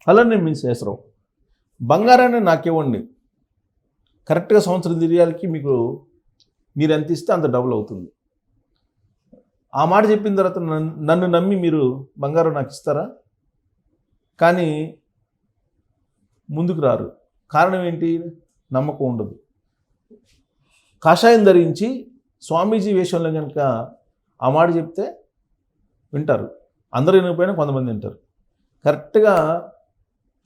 అలానే మీ శేషరావు బంగారాన్ని నాకివ్వండి, కరెక్ట్గా సంవత్సరం తిరిగాలకి మీరు ఎంత ఇస్తే అంత డబుల్ అవుతుంది. ఆ మాట చెప్పిన తర్వాత నన్ను నమ్మి మీరు బంగారం నాకు ఇస్తారా? కానీ ముందుకు రారు. కారణం ఏంటి? నమ్మకం ఉండదు. కాషాయం ధరించి స్వామీజీ వేషంలో కనుక ఆ మాట చెప్తే వింటారు. అందరూ వినకపోయినా కొంతమంది వింటారు. కరెక్ట్గా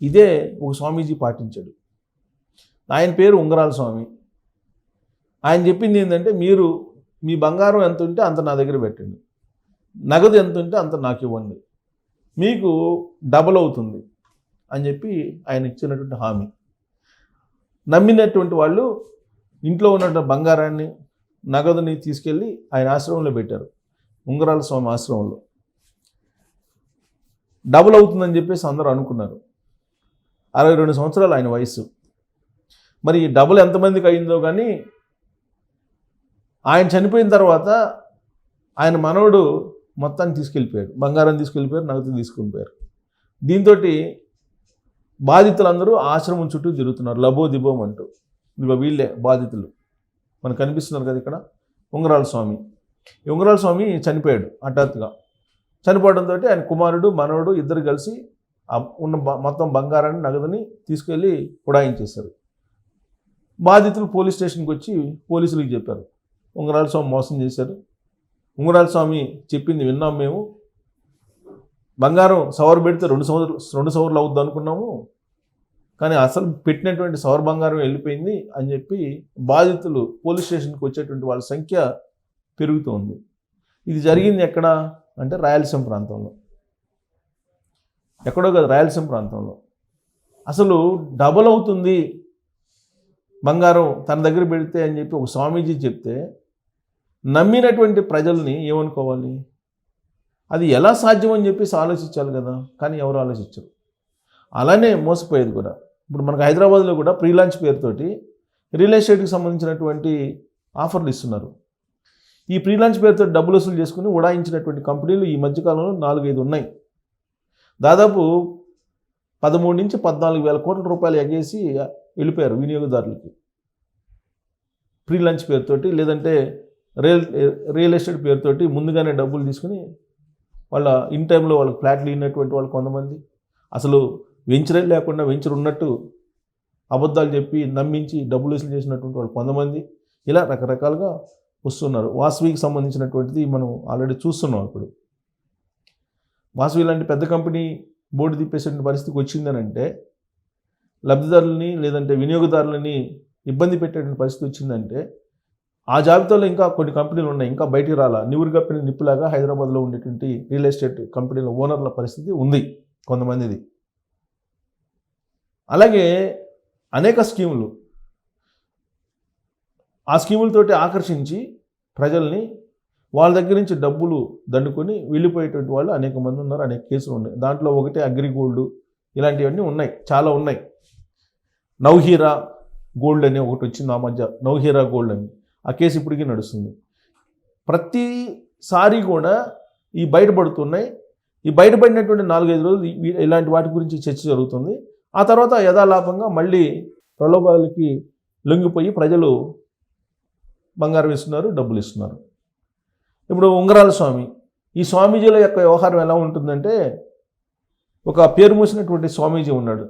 ఇదే ఒక స్వామీజీ పాటించాడు. ఆయన పేరు ఉంగరాల స్వామి. ఆయన చెప్పింది ఏంటంటే, మీరు మీ బంగారం ఎంత ఉంటే అంత నా దగ్గర పెట్టండి, నగదు ఎంత ఉంటే అంత నాకు ఇవ్వండి, మీకు డబల్ అవుతుంది అని చెప్పి ఆయన ఇచ్చినటువంటి హామీ. నమ్మినటువంటి వాళ్ళు ఇంట్లో ఉన్నటువంటి బంగారాన్ని, నగదుని తీసుకెళ్ళి ఆయన ఆశ్రమంలో పెట్టారు, ఉంగరాల స్వామి ఆశ్రమంలో. డబుల్ అవుతుందని చెప్పేసి అందరూ అనుకున్నారు. 62 సంవత్సరాలు ఆయన వయసు. మరి డబుల్ ఎంతమందికి అయిందో కానీ ఆయన చనిపోయిన తర్వాత ఆయన మనవడు మొత్తాన్ని తీసుకెళ్ళిపోయాడు, బంగారం తీసుకెళ్ళిపోయారు, నగదు తీసుకెళ్ళిపోయారు. దీంతో బాధితులందరూ ఆశ్రమం చుట్టూ తిరుగుతున్నారు లబోదిబోం అంటూ. వీళ్ళే బాధితులు మనకు కనిపిస్తున్నారు కదా ఇక్కడ. ఉంగరాల స్వామి, ఈ ఉంగరాల స్వామి చనిపోయాడు హఠాత్తుగా. చనిపోవడంతో ఆయన కుమారుడు మనవడు ఇద్దరు కలిసి ఉన్న మొత్తం బంగారాన్ని, నగదుని తీసుకెళ్ళి ఉడాయించేశారు. బాధితులు పోలీస్ స్టేషన్కి వచ్చి పోలీసులకు చెప్పారు, ఉంగరాల స్వామి మోసం చేశారు, ఉంగరాల స్వామి చెప్పింది విన్నాం మేము, బంగారం సవర్ పెడితే 2 సవర్లు అవుద్ది అనుకున్నాము, కానీ అసలు పెట్టినటువంటి సవర్ బంగారం వెళ్ళిపోయింది అని చెప్పి బాధితులు పోలీస్ స్టేషన్కి వచ్చేటువంటి వాళ్ళ సంఖ్య పెరుగుతోంది. ఇది జరిగింది ఎక్కడ అంటే రాయలసీమ ప్రాంతంలో, ఎక్కడో కదా రాయలసీమ ప్రాంతంలో. అసలు డబల్ అవుతుంది బంగారం తన దగ్గర పెడితే అని చెప్పి ఒక స్వామీజీ చెప్తే నమ్మినటువంటి ప్రజల్ని ఏమనుకోవాలి? అది ఎలా సాధ్యం అని చెప్పేసి ఆలోచించాలి కదా, కానీ ఎవరు ఆలోచించరు. అలానే మోసపోయేది కూడా. ఇప్పుడు మనకు హైదరాబాద్లో కూడా ప్రీ లాంచ్ పేరుతోటి రియల్ ఎస్టేట్కి సంబంధించినటువంటి ఆఫర్లు ఇస్తున్నారు. ఈ ప్రీ లాంచ్ పేరుతో డబ్బులు వసూలు చేసుకుని ఉడాయించినటువంటి కంపెనీలు ఈ మధ్యకాలంలో 4-5 ఉన్నాయి. దాదాపు 13 నుంచి 14 వేల కోట్ల రూపాయలు ఎగేసి వెళ్ళిపోయారు వినియోగదారులకి ప్రీ లాంచ్ పేరుతోటి, లేదంటే రియల్ ఎస్టేట్ పేరుతోటి ముందుగానే డబ్బులు తీసుకుని వాళ్ళ ఇన్ టైంలో వాళ్ళకి ఫ్లాట్లు ఇన్నటువంటి వాళ్ళు కొంతమంది, అసలు వెంచరే లేకుండా వెంచర్ ఉన్నట్టు అబద్ధాలు చెప్పి నమ్మించి డబ్బులు వసూలు చేసినటువంటి వాళ్ళు కొంతమంది, ఇలా రకరకాలుగా వస్తున్నారు. వాసవికి సంబంధించినటువంటిది మనం ఆల్రెడీ చూస్తున్నాం. ఇప్పుడు వాసవి లాంటి పెద్ద కంపెనీ బోర్డు తిప్పేసేటువంటి పరిస్థితికి వచ్చిందనంటే, లబ్ధిదారులని లేదంటే వినియోగదారులని ఇబ్బంది పెట్టేటువంటి పరిస్థితి వచ్చిందంటే, ఆ జాబితాలో ఇంకా కొన్ని కంపెనీలు ఉన్నాయి, ఇంకా బయటికి రాలా. నివురు కప్పిన నిప్పులాగా హైదరాబాద్లో ఉండేటువంటి రియల్ ఎస్టేట్ కంపెనీల ఓనర్ల పరిస్థితి ఉంది కొంతమందిది. అలాగే అనేక స్కీములు, ఆ స్కీములతోటి ఆకర్షించి ప్రజల్ని వాళ్ళ దగ్గర నుంచి డబ్బులు దండుకొని వెళ్ళిపోయేటువంటి వాళ్ళు అనేక మంది ఉన్నారు, అనేక కేసులు ఉన్నాయి. దాంట్లో ఒకటే అగ్రిగోల్డ్, ఇలాంటివన్నీ ఉన్నాయి, చాలా ఉన్నాయి. నౌహీరా గోల్డ్ అని ఒకటి వచ్చింది ఆ మధ్య, నౌహీరా గోల్డ్ అని. ఆ కేసు ఇప్పటికీ నడుస్తుంది. ప్రతిసారి కూడా ఈ బయటపడుతున్నాయి. ఈ బయటపడినటువంటి 4-5 రోజులు ఇలాంటి వాటి గురించి చర్చ జరుగుతుంది. ఆ తర్వాత యథాలాపంగా మళ్ళీ ప్రలోభాలకి లొంగిపోయి ప్రజలు బంగారం ఇస్తున్నారు, డబ్బులు ఇస్తున్నారు. ఇప్పుడు ఉంగరాల స్వామి, ఈ స్వామీజీల యొక్క వ్యవహారం ఎలా ఉంటుందంటే, ఒక పేరు మూసినటువంటి స్వామీజీ ఉన్నాడు,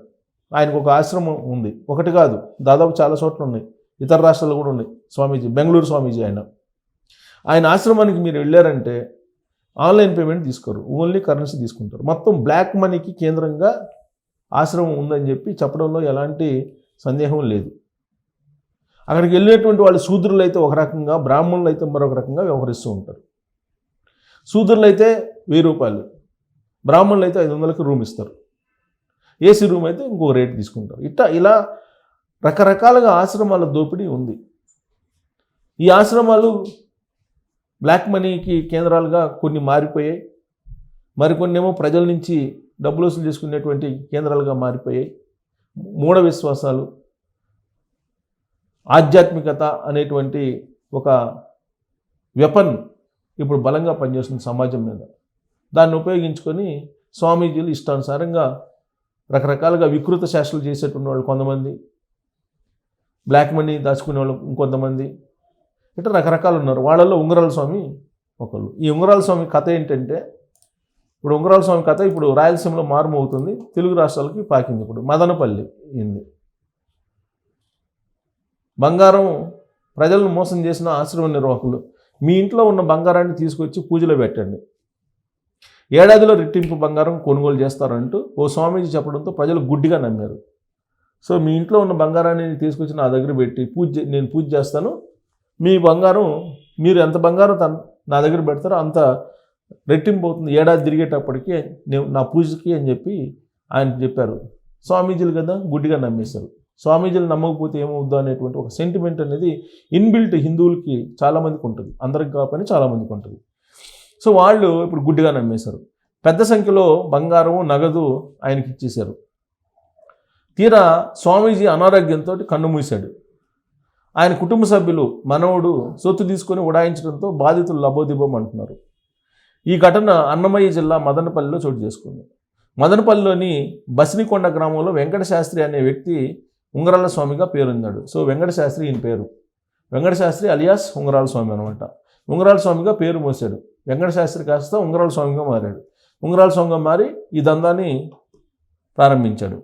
ఆయనకు ఒక ఆశ్రమం ఉంది, ఒకటి కాదు దాదాపు చాలా చోట్ల ఉన్నాయి, ఇతర రాష్ట్రాల్లో కూడా ఉన్నాయి స్వామీజీ. బెంగళూరు స్వామీజీ ఆయన ఆశ్రమానికి మీరు వెళ్ళారంటే ఆన్లైన్ పేమెంట్ తీసుకోరు, ఓన్లీ కరెన్సీ తీసుకుంటారు. మొత్తం బ్లాక్ మనీకి కేంద్రంగా ఆశ్రమం ఉందని చెప్పి చెప్పడంలో ఎలాంటి సందేహం లేదు. అక్కడికి వెళ్ళినటువంటి వాళ్ళు శూద్రులు అయితే ఒక రకంగా, బ్రాహ్మణులు అయితే మరొక రకంగా వ్యవహరిస్తూ ఉంటారు. శూద్రులు అయితే 1000 రూపాయలు, బ్రాహ్మణులు అయితే 500కి రూమ్ ఇస్తారు, ఏసీ రూమ్ అయితే ఇంకొక రేట్ తీసుకుంటారు. ఇలా రకరకాలుగా ఆశ్రమాల దోపిడీ ఉంది. ఈ ఆశ్రమాలు బ్లాక్ మనీకి కేంద్రాలుగా కొన్ని మారిపోయాయి, మరికొన్ని ఏమో ప్రజల నుంచి డబ్బులు వసూలు చేసుకునేటువంటి కేంద్రాలుగా మారిపోయాయి. మూఢ విశ్వాసాలు, ఆధ్యాత్మికత అనేటువంటి ఒక వెపన్ ఇప్పుడు బలంగా పనిచేస్తుంది సమాజం మీద. దాన్ని ఉపయోగించుకొని స్వామీజీలు ఇష్టానుసారంగా రకరకాలుగా వికృత శాస్త్రాలు చేసేటువంటి వాళ్ళు కొంతమంది, బ్లాక్ మనీ దాచుకునే వాళ్ళు ఇంకొంతమంది, ఇట్లా రకరకాలు ఉన్నారు. వాళ్ళల్లో ఉంగరాల స్వామి ఒకళ్ళు. ఈ ఉంగరాల స్వామి కథ ఏంటంటే, ఇప్పుడు ఉంగరాల స్వామి కథ ఇప్పుడు రాయలసీమలో మారుమవుతుంది, తెలుగు రాష్ట్రాలకి పాకింది. ఇప్పుడు మదనపల్లి ఇంది. బంగారం ప్రజలను మోసం చేసిన ఆశ్రమ నిర్వాహకులు, మీ ఇంట్లో ఉన్న బంగారాన్ని తీసుకొచ్చి పూజలో పెట్టండి, ఏడాదిలో రెట్టింపు బంగారం కొనుగోలు చేస్తారంటూ ఓ స్వామీజీ చెప్పడంతో ప్రజలు గుడ్డిగా నమ్మారు. సో మీ ఇంట్లో ఉన్న బంగారాన్ని తీసుకొచ్చి నా దగ్గర పెట్టి నేను పూజ చేస్తాను, మీ బంగారం మీరు ఎంత బంగారం నా దగ్గర పెడతారో అంత రెట్టింపు అవుతుంది ఏడాది తిరిగేటప్పటికి నా పూజకి అని చెప్పి ఆయన చెప్పారు. స్వామీజీలు కదా గుడ్డిగా నమ్మేశారు. స్వామీజీలు నమ్మకపోతే ఏమవుద్దు అనేటువంటి ఒక సెంటిమెంట్ అనేది ఇన్బిల్ట్ హిందువులకి చాలామందికి ఉంటుంది, అందరికి కాకపోయినా చాలామందికి ఉంటుంది. సో వాళ్ళు ఇప్పుడు గుడ్డిగా నమ్మేశారు. పెద్ద సంఖ్యలో బంగారం నగదు ఆయనకి ఇచ్చేశారు. తీరా స్వామీజీ అనారోగ్యంతో కన్ను మూశాడు. ఆయన కుటుంబ సభ్యులు మనవడు సొత్తు తీసుకొని ఉడాయించడంతో బాధితులు లబోదిబోం అంటున్నారు. ఈ ఘటన అన్నమయ్య జిల్లా మదనపల్లిలో చోటు చేసుకుంది. మదనపల్లిలోని బసినికొండ గ్రామంలో వెంకటశాస్త్రి అనే వ్యక్తి ఉంగరాల స్వామిగా పేరొందాడు. సో వెంకటశాస్త్రి ఈయన పేరు. వెంకటశాస్త్రి అలియాస్ ఉంగరాల స్వామి అనమాట. ఉంగరాల స్వామిగా పేరు మోసాడు. వెంకటశాస్త్రి కాస్త ఉంగరాల స్వామిగా మారాడు. ఉంగరాల స్వామిగా మారి ఈ దందాన్ని ప్రారంభించాడు.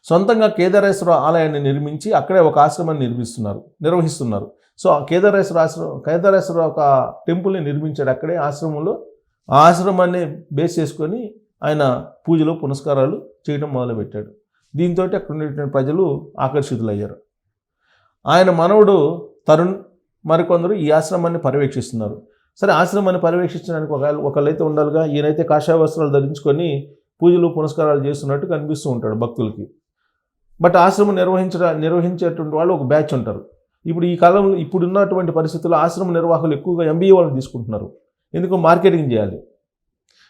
సొంతంగా కేదారేశ్వర ఆలయాన్ని నిర్మించి అక్కడే ఒక ఆశ్రమాన్ని నిర్వహిస్తున్నారు. సో కేదారేశ్వర ఒక టెంపుల్ని నిర్మించాడు అక్కడే ఆశ్రమంలో. ఆ ఆశ్రమాన్ని బేస్ చేసుకొని ఆయన పూజలు పునస్కారాలు చేయడం మొదలుపెట్టాడు. దీంతో అక్కడ ఉన్నటువంటి ప్రజలు ఆకర్షితులయ్యారు. ఆయన మనవడు తరుణ్ మరికొందరు ఈ ఆశ్రమాన్ని పర్యవేక్షిస్తున్నారు. సరే, ఆశ్రమాన్ని పర్యవేక్షించడానికి ఒకళ్ళైతే ఉండాలిగా. ఈయనైతే కాషాయ వస్త్రాలు ధరించుకొని పూజలు పునస్కారాలు చేస్తున్నట్టు కనిపిస్తూ ఉంటాడు భక్తులకి. బట్ ఆశ్రమం నిర్వహించేటువంటి వాళ్ళు ఒక బ్యాచ్ ఉంటారు. ఇప్పుడు ఈ కాలంలో ఇప్పుడున్నటువంటి పరిస్థితుల్లో ఆశ్రమ నిర్వాహకులు ఎక్కువగా MBA వాళ్ళని తీసుకుంటున్నారు. ఎందుకు? మార్కెటింగ్ చేయాలి.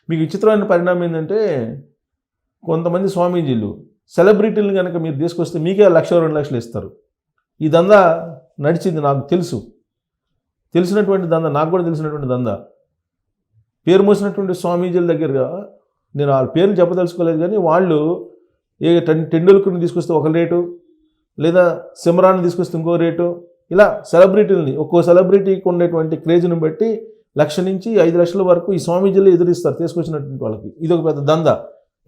మీకు విచిత్రమైన పరిణామం ఏంటంటే, కొంతమంది స్వామీజీలు సెలబ్రిటీలను కనుక మీరు తీసుకొస్తే మీకే 1,00,000 2 లక్షలు ఇస్తారు. ఈ దందా నడిచింది, నాకు తెలిసినటువంటి దందా, నాకు కూడా తెలిసినటువంటి దందా. పేరు మోసినటువంటి స్వామీజీల దగ్గరగా నేను వాళ్ళ పేర్లు చెప్పదలుచుకోలేదు, కానీ వాళ్ళు టెండూల్కర్ని తీసుకొస్తే ఒక రేటు, లేదా సిమ్రాన్ని తీసుకొస్తే ఇంకో రేటు, ఇలా సెలబ్రిటీలని ఒక్కో సెలబ్రిటీకి ఉండేటువంటి క్రేజ్ని బట్టి 1,00,000 నుంచి 5 లక్షల వరకు ఈ స్వామీజీలు ఎదురిస్తారు తీసుకొచ్చినటువంటి వాళ్ళకి. ఇది ఒక పెద్ద దందా.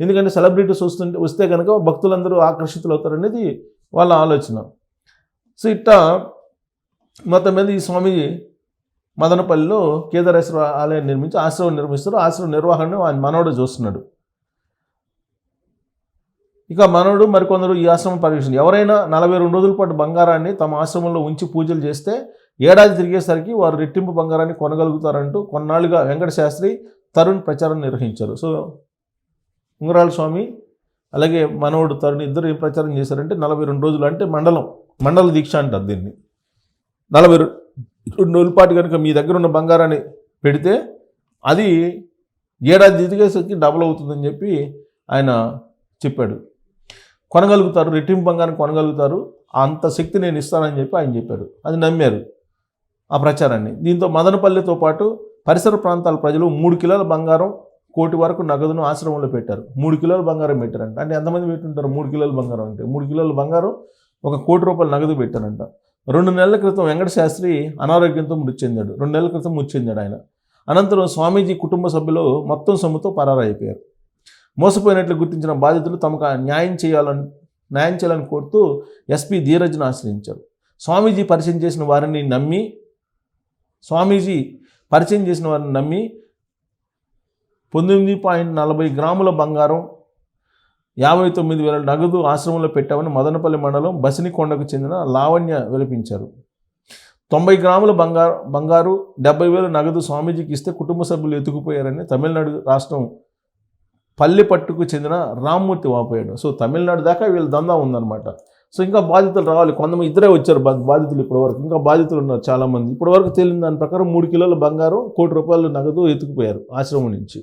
ఎందుకంటే సెలబ్రిటీస్ వస్తే కనుక భక్తులందరూ ఆకర్షితులు అవుతారనేది వాళ్ళ ఆలోచన. సో ఇట్టా మొత్తం మీద ఈ స్వామీజీ మదనపల్లిలో కేదారేశ్వర ఆలయాన్ని నిర్మించి ఆశ్రమం నిర్మిస్తారు. ఆశ్రమ నిర్వహణను ఆయన మనవడు చూస్తున్నాడు. ఇక మనవడు మరికొందరు ఈ ఆశ్రమం పర్యవేక్షణ. ఎవరైనా 42 రోజుల పాటు బంగారాన్ని తమ ఆశ్రమంలో ఉంచి పూజలు చేస్తే ఏడాది తిరిగేసరికి వారు రెట్టింపు బంగారాన్ని కొనగలుగుతారంటూ కొన్నాళ్ళుగా వెంకటశాస్త్రి, తరుణ్ ప్రచారం నిర్వహించారు. సో ఉంగరాల స్వామి అలాగే మనవడు తరుణ్ ఇద్దరు ఏం ప్రచారం చేశారంటే 42 రోజులు, అంటే మండల దీక్ష అంటారు దీన్ని. 42 రోజుల పాటు కనుక మీ దగ్గర ఉన్న బంగారాన్ని పెడితే అది ఏడాది తిరిగేసరికి డబుల్ అవుతుందని చెప్పి ఆయన చెప్పాడు. కొనగలుగుతారు, రెట్టింపు బంగారం కొనగలుగుతారు, అంత శక్తి నేను ఇస్తానని చెప్పి ఆయన చెప్పాడు. అది నమ్మారు ఆ ప్రచారాన్ని. దీంతో మదనపల్లితో పాటు పరిసర ప్రాంతాల ప్రజలు 3 కిలోల బంగారం, 1 కోటి వరకు నగదును ఆశ్రమంలో పెట్టారు. 3 కిలోల బంగారం పెట్టారంట. అంటే ఎంతమంది పెట్టుంటారు? 3 కిలోల బంగారం అంటే 3 కిలోల బంగారం, 1 కోటి రూపాయల నగదు పెట్టారంట. 2 నెలల క్రితం వెంకటశాస్త్రి అనారోగ్యంతో మృతి చెందాడు. 2 నెలల క్రితం మృతి చెందాడు ఆయన. అనంతరం స్వామీజీ కుటుంబ సభ్యులు మొత్తం సొమ్ముతో పరారైపోయారు. మోసపోయినట్లు గుర్తించిన బాధితులు తమకు న్యాయం చేయాలని కోరుతూ ఎస్పీ ధీరజ్ను ఆశ్రయించారు. స్వామీజీ పరిచయం చేసిన వారిని నమ్మి 19.40 గ్రాముల బంగారం, 59,000 నగదు ఆశ్రమంలో పెట్టామని మదనపల్లి మండలం బసినికొండకు చెందిన లావణ్య విలపించారు. 90 గ్రాముల బంగారు 70,000 నగదు స్వామీజీకి ఇస్తే కుటుంబ సభ్యులు ఎత్తుకుపోయారని తమిళనాడు రాష్ట్రం పల్లెపట్టుకు చెందిన రామ్మూర్తి వాపోయాడు. సో తమిళనాడు దాకా వీళ్ళ దందా ఉందన్నమాట. సో ఇంకా బాధితులు రావాలి. కొంతమంది ఇద్దరే వచ్చారు బాధితులు ఇప్పటివరకు. ఇంకా బాధితులు ఉన్నారు చాలామంది. ఇప్పటివరకు తేలిన దాని ప్రకారం 3 కిలోల బంగారం, 1 కోటి రూపాయల నగదు ఎత్తుకుపోయారు ఆశ్రమం నుంచి.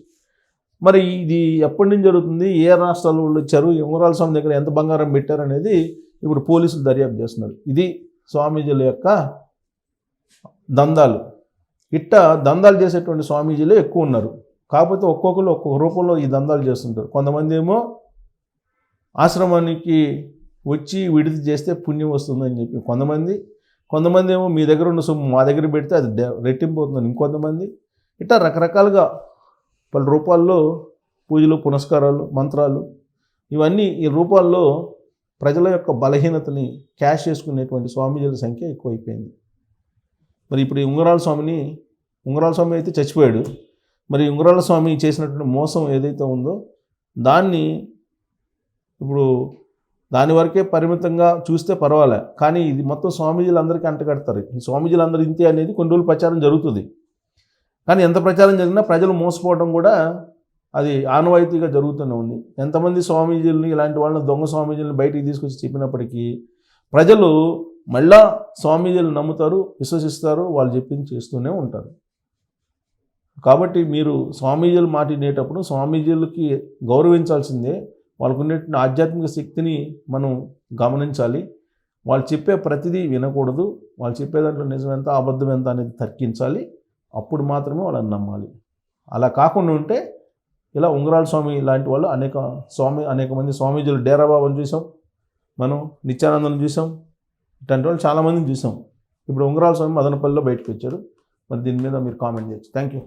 మరి ఇది ఎప్పటి నుంచి జరుగుతుంది, ఏ రాష్ట్రాల వాళ్ళు ఇచ్చారు, ఉంగరాల స్వామి దగ్గర ఎంత బంగారం పెట్టారు అనేది ఇప్పుడు పోలీసులు దర్యాప్తు చేస్తున్నారు. ఇది స్వామీజీల యొక్క దందాలు. దందాలు చేసేటువంటి స్వామీజీలే ఎక్కువ ఉన్నారు. కాకపోతే ఒక్కొక్కరు ఒక్కొక్క రూపంలో ఈ దందాలు చేస్తుంటారు. కొంతమంది ఏమో ఆశ్రమానికి వచ్చి విడిది చేస్తే పుణ్యం వస్తుందని చెప్పి కొంతమంది ఏమో మీ దగ్గర ఉన్న సొమ్ము మా దగ్గర పెడితే అది రెట్టింపు అవుతుందని ఇంకొంతమంది, ఇట్లా రకరకాలుగా పలు రూపాల్లో పూజలు, పునస్కారాలు, మంత్రాలు, ఇవన్నీ ఈ రూపాల్లో ప్రజల యొక్క బలహీనతని క్యాష్ చేసుకునేటువంటి స్వామీజీల సంఖ్య ఎక్కువైపోయింది. మరి ఇప్పుడు ఈ ఉంగరాల స్వామి అయితే చచ్చిపోయాడు. మరి ఉంగరాల స్వామి చేసినటువంటి మోసం ఏదైతే ఉందో దాన్ని ఇప్పుడు దాని వరకే పరిమితంగా చూస్తే పర్వాలే, కానీ ఇది మొత్తం స్వామీజీలందరికీ అంటగడతారు. ఈ స్వామీజీలందరూ ఇంతే అనేది కొన్ని రోజులు ప్రచారం జరుగుతుంది. కానీ ఎంత ప్రచారం జరిగినా ప్రజలు మోసపోవడం కూడా అది ఆనవాయితీగా జరుగుతూనే ఉంది. ఎంతమంది స్వామీజీలని, ఇలాంటి వాళ్ళని, దొంగ స్వామీజీలని బయటికి తీసుకొచ్చి చెప్పినప్పటికీ ప్రజలు మళ్ళా స్వామీజీలు నమ్ముతారు, విశ్వసిస్తారు, వాళ్ళు చెప్పింది చేస్తూనే ఉంటారు. కాబట్టి మీరు స్వామీజీలు మాట వినేటప్పుడు స్వామీజీలకి గౌరవించాల్సిందే. వాళ్ళకు ఉన్నటువంటి ఆధ్యాత్మిక శక్తిని మనం గమనించాలి. వాళ్ళు చెప్పే ప్రతిదీ వినకూడదు. వాళ్ళు చెప్పే దాంట్లో నిజం ఎంత, అబద్ధం ఎంత అనేది తర్కించాలి. అప్పుడు మాత్రమే వాళ్ళని నమ్మాలి. అలా కాకుండా ఉంటే ఇలా ఉంగరాల స్వామి లాంటి వాళ్ళు అనేక మంది స్వామీజీలు, డేరా బాబాని చూసాం, మనం నిత్యానందను చూసాం, ఇట్లాంటి వాళ్ళు చాలామందిని చూసాం. ఇప్పుడు ఉంగరాల స్వామి మదనపల్లిలో బయటకు వచ్చారు. మరి దీని మీద మీరు కామెంట్ చేయొచ్చు. Thank you.